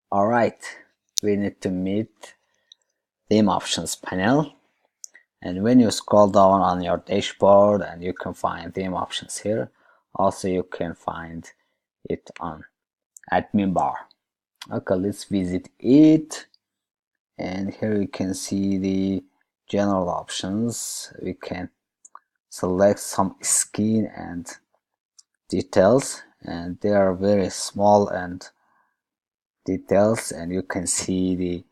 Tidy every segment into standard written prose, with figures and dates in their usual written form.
Alright, we need to meet theme options panel, and when you scroll down on your dashboard, and you can find theme options here. Also you can find it on admin bar. Okay, let's visit it, and here you can see the general options. We can select some skin and details, and they are very small and details, and you can see the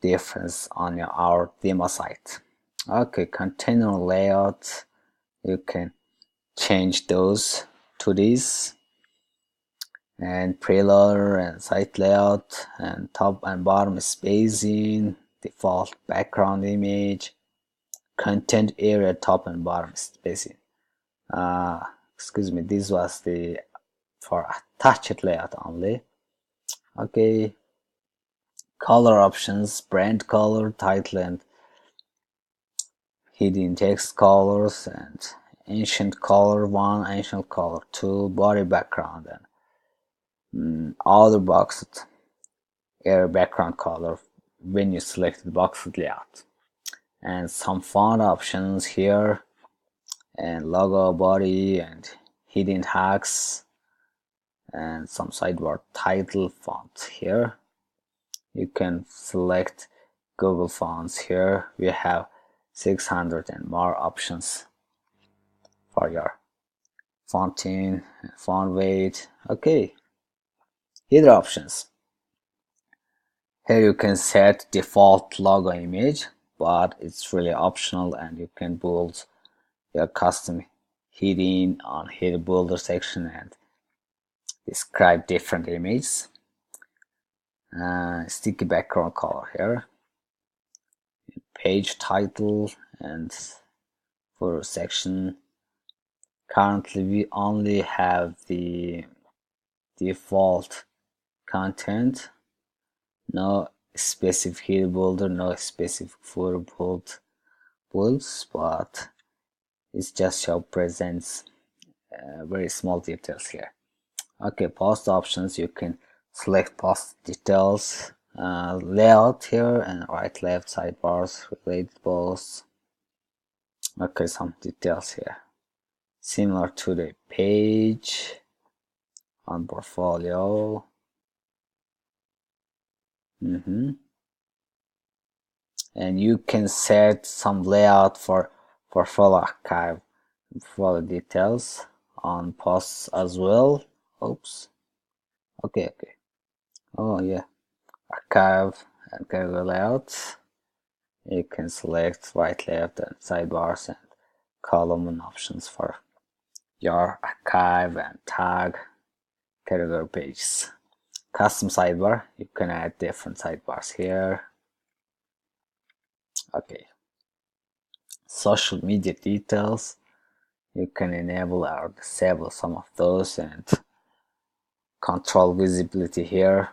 difference on our demo site. Okay, container layout, you can change those to this, and preloader and site layout, and top and bottom spacing, default background image, content area top and bottom spacing. Excuse me, this was the for attached layout only. Okay, color options, brand color, title and hidden text colors, and ancient color 1, ancient color 2, body background, and other boxed area background color when you select the boxed layout, and some font options here, and logo, body, and hidden tags, and some sidebar title font here. You can select Google fonts here. We have 600 and more options for your fonting, font weight. Okay, header options. Here you can set default logo image, but it's really optional, and you can build your custom heading on header builder section and describe different images. Sticky background color here, page title, and footer section. Currently we only have the default content, no specific header builder, no specific footer builds, but it's just show presents very small details here. Okay, post options, you can select post details, layout here, and right left sidebars, related posts. Okay, some details here similar to the page on portfolio. And you can set some layout for portfolio archive, portfolio details on posts as well. Oops. Okay. Oh yeah, archive and category layouts. You can select right, left, and sidebars and column options for your archive and tag category pages. Custom sidebar, you can add different sidebars here. Okay, social media details, you can enable or disable some of those and control visibility here,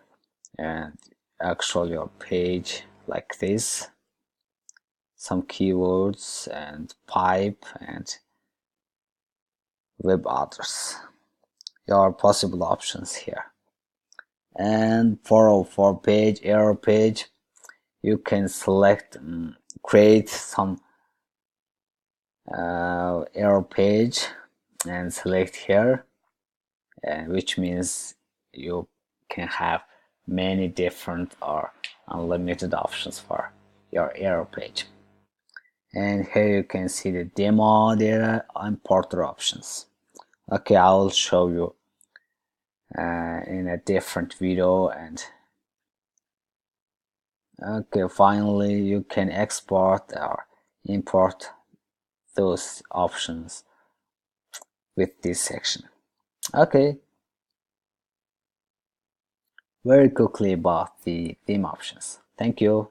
and actually your page like this. Some keywords and pipe and web address, your possible options here. And for page, error page, you can select create some error page and select here, which means you can have many different or unlimited options for your error page. And here you can see the demo data importer options. Okay, I will show you in a different video. And okay, finally you can export or import those options with this section. Okay, very quickly about the theme options. Thank you.